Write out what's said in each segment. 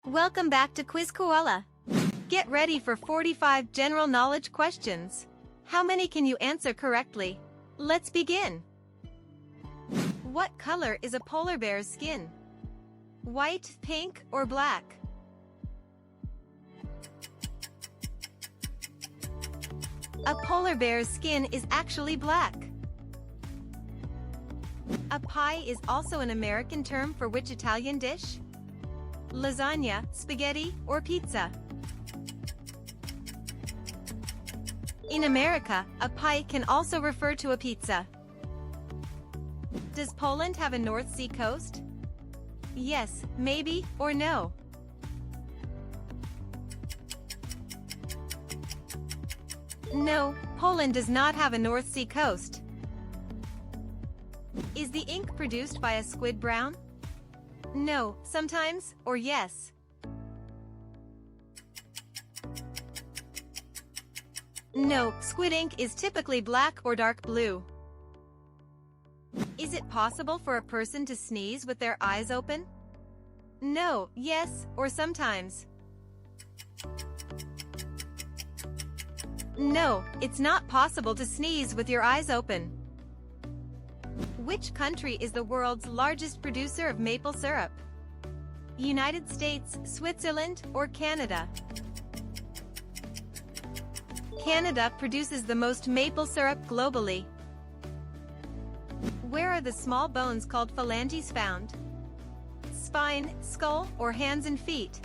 Welcome back to Quiz Koala. Get ready for 45 general knowledge questions. How many can you answer correctly? Let's begin. What color is a polar bear's skin? White, pink, or black? A polar bear's skin is actually black. A pie is also an American term for which Italian dish? Lasagna, spaghetti, or pizza? In America, a pie can also refer to a pizza. Does Poland have a North Sea coast? Yes, maybe, or no? No, Poland does not have a North Sea coast. Is the ink produced by a squid brown? No, sometimes, or yes? No, squid ink is typically black or dark blue. Is it possible for a person to sneeze with their eyes open? No, yes, or sometimes. No, it's not possible to sneeze with your eyes open. Which country is the world's largest producer of maple syrup? United States, Switzerland, or Canada? Canada produces the most maple syrup globally. Where are the small bones called phalanges found? Spine, skull, or hands and feet?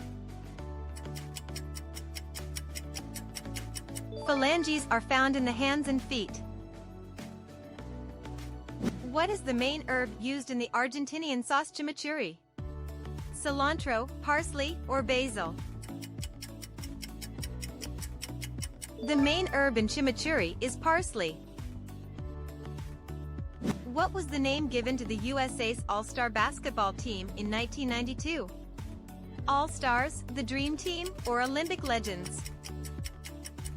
Phalanges are found in the hands and feet. What is the main herb used in the Argentinian sauce chimichurri? Cilantro, parsley, or basil? The main herb in chimichurri is parsley. What was the name given to the USA's All-Star basketball team in 1992? All-Stars, the Dream Team, or Olympic Legends?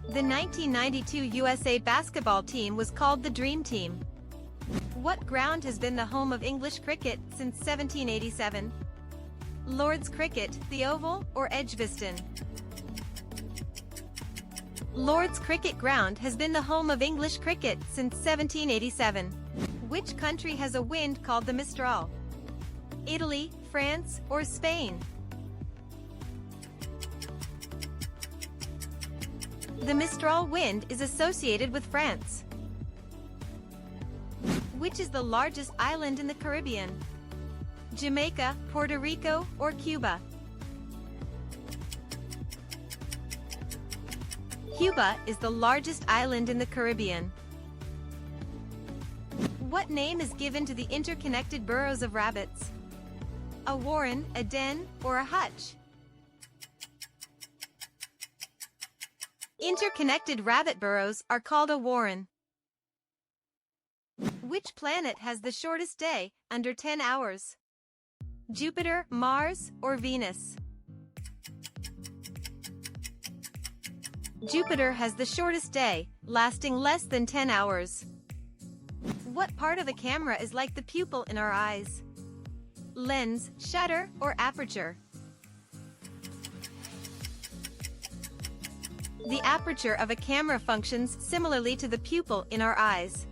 The 1992 USA basketball team was called the Dream Team. What ground has been the home of English cricket since 1787? Lord's Cricket, the Oval, or Edgbaston? Lord's Cricket Ground has been the home of English cricket since 1787. Which country has a wind called the Mistral? Italy, France, or Spain? The Mistral wind is associated with France. Which is the largest island in the Caribbean? Jamaica, Puerto Rico, or Cuba? Cuba is the largest island in the Caribbean. What name is given to the interconnected burrows of rabbits? A warren, a den, or a hutch? Interconnected rabbit burrows are called a warren. Which planet has the shortest day, under 10 hours? Jupiter, Mars, or Venus? Jupiter has the shortest day, lasting less than 10 hours. What part of the camera is like the pupil in our eyes? Lens, shutter, or aperture? The aperture of a camera functions similarly to the pupil in our eyes.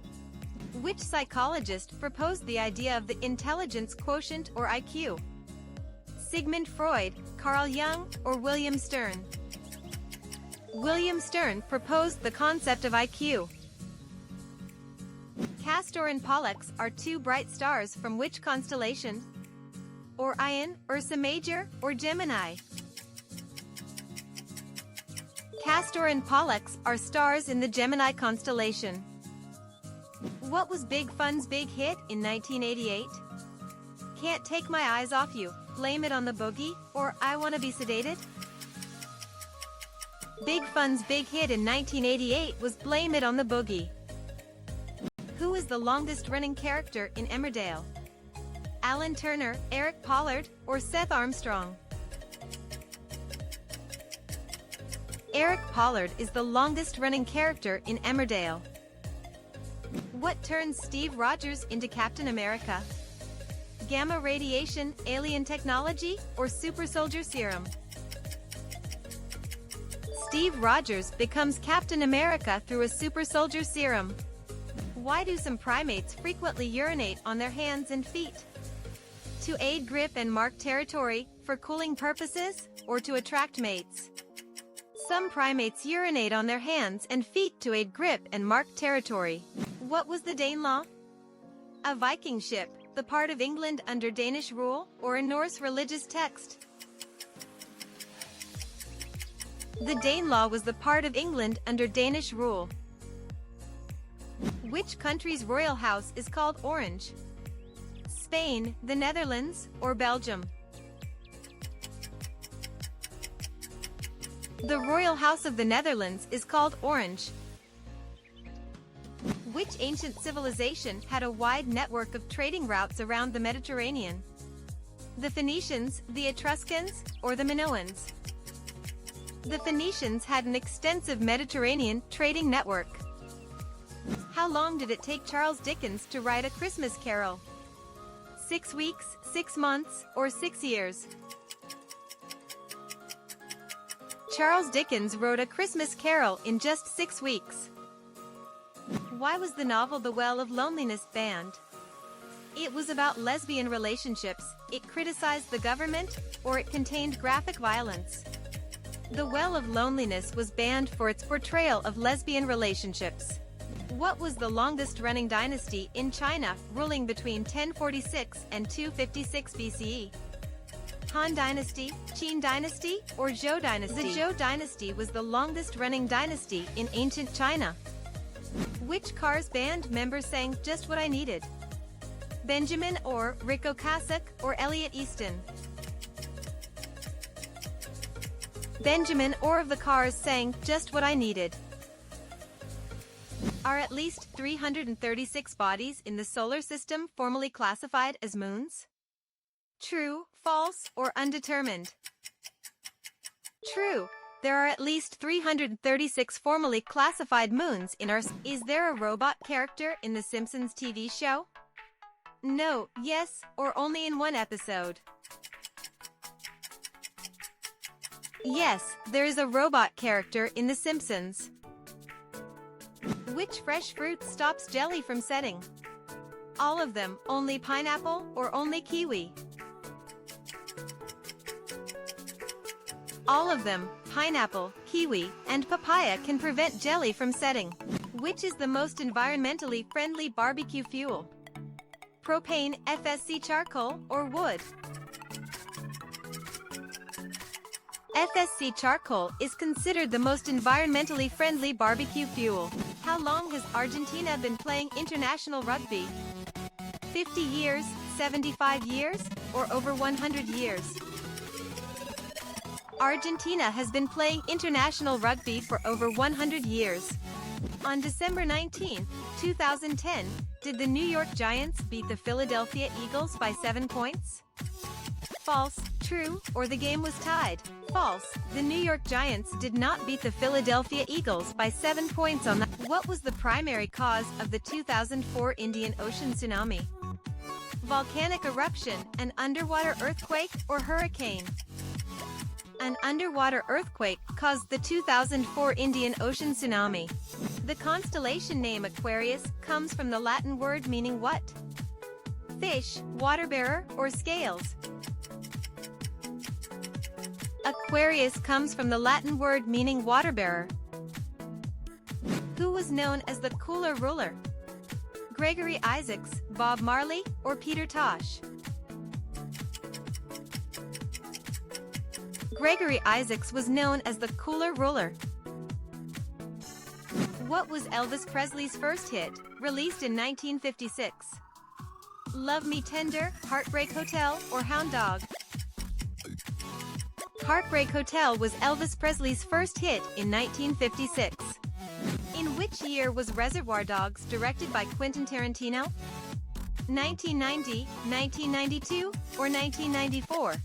Which psychologist proposed the idea of the intelligence quotient or IQ? Sigmund Freud, Carl Jung, or William Stern? William Stern proposed the concept of IQ. Castor and Pollux are two bright stars from which constellation? Orion, Ursa Major, or Gemini? Castor and Pollux are stars in the Gemini constellation. What was Big Fun's big hit in 1988? Can't Take My Eyes Off You, Blame It on the Boogie, or I Wanna Be Sedated? Big Fun's big hit in 1988 was Blame It on the Boogie. Who is the longest running character in Emmerdale? Alan Turner, Eric Pollard, or Seth Armstrong? Eric Pollard is the longest running character in Emmerdale. What turns Steve Rogers into Captain America? gamma radiation, alien technology, or super soldier serum? Steve Rogers becomes Captain America through a super soldier serum. Why do some primates frequently urinate on their hands and feet? To aid grip and mark territory, for cooling purposes, or to attract mates? Some primates urinate on their hands and feet to aid grip and mark territory. What was the Danelaw? A Viking ship, the part of England under Danish rule, or a Norse religious text? The Danelaw was the part of England under Danish rule. Which country's royal house is called Orange? Spain, the Netherlands, or Belgium? The royal house of the Netherlands is called Orange. Which ancient civilization had a wide network of trading routes around the Mediterranean? The Phoenicians, the Etruscans, or the Minoans? The Phoenicians had an extensive Mediterranean trading network. How long did it take Charles Dickens to write A Christmas Carol? 6 weeks, 6 months, or 6 years? Charles Dickens wrote A Christmas Carol in just 6 weeks. Why was the novel The Well of Loneliness banned? It was about lesbian relationships, it criticized the government, or it contained graphic violence. The Well of Loneliness was banned for its portrayal of lesbian relationships. What was the longest-running dynasty in China, ruling between 1046 and 256 BCE? Han Dynasty, Qin Dynasty, or Zhou Dynasty? The Zhou Dynasty was the longest-running dynasty in ancient China. Which Cars band member sang Just What I Needed? Benjamin Orr, Rick Ocasek, or Elliot Easton? Benjamin Orr of the Cars sang Just What I Needed. Are at least 336 bodies in the solar system formally classified as moons? True, false, or undetermined? True. There are at least 336 formally classified moons in our... Is there a robot character in The Simpsons TV show? No, yes, or only in one episode? Yes, there is a robot character in The Simpsons. Which fresh fruit stops jelly from setting? All of them, only pineapple, or only kiwi? All of them, pineapple, kiwi, and papaya can prevent jelly from setting. Which is the most environmentally friendly barbecue fuel? Propane, FSC charcoal, or wood? FSC charcoal is considered the most environmentally friendly barbecue fuel. How long has Argentina been playing international rugby? 50 years, 75 years, or over 100 years? Argentina has been playing international rugby for over 100 years. On December 19, 2010, did the New York Giants beat the Philadelphia Eagles by 7 points? False, true, or the game was tied? False, the New York Giants did not beat the Philadelphia Eagles by 7 points on the... What was the primary cause of the 2004 Indian Ocean tsunami? Volcanic eruption, an underwater earthquake, or hurricane? An underwater earthquake caused the 2004 Indian Ocean tsunami. The constellation name Aquarius comes from the Latin word meaning what? Fish, water-bearer, or scales? Aquarius comes from the Latin word meaning water-bearer. Who was known as the cooler ruler? Gregory Isaacs, Bob Marley, or Peter Tosh? Gregory Isaacs was known as the cooler ruler. What was Elvis Presley's first hit, released in 1956? Love Me Tender, Heartbreak Hotel, or Hound Dog? Heartbreak Hotel was Elvis Presley's first hit in 1956. In which year was Reservoir Dogs directed by Quentin Tarantino? 1990, 1992, or 1994?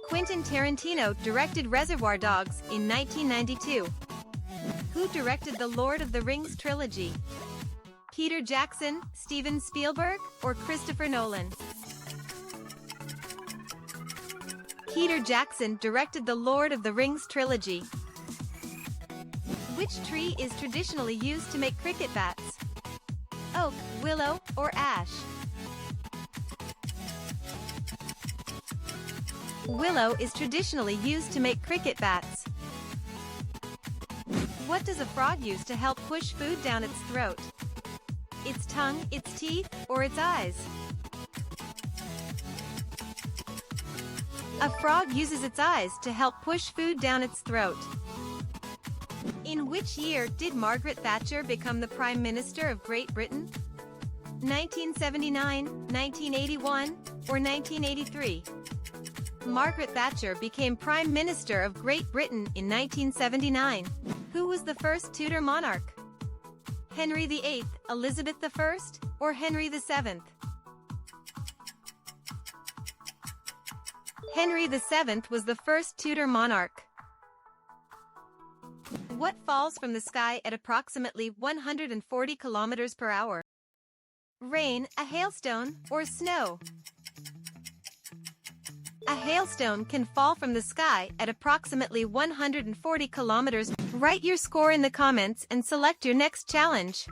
Quentin Tarantino directed Reservoir Dogs in 1992. Who directed the Lord of the Rings trilogy? Peter Jackson, Steven Spielberg, or Christopher Nolan? Peter Jackson directed the Lord of the Rings trilogy. Which tree is traditionally used to make cricket bats? Oak, willow, or ash? Willow is traditionally used to make cricket bats. What does a frog use to help push food down its throat? Its tongue, its teeth, or its eyes? A frog uses its eyes to help push food down its throat. In which year did Margaret Thatcher become the Prime Minister of Great Britain? 1979, 1981, or 1983? Margaret Thatcher became Prime Minister of Great Britain in 1979. Who was the first Tudor monarch? Henry VIII, Elizabeth I, or Henry VII? Henry VII was the first Tudor monarch. What falls from the sky at approximately 140 kilometers per hour? Rain, a hailstone, or snow? A hailstone can fall from the sky at approximately 140 kilometers. Write your score in the comments and select your next challenge.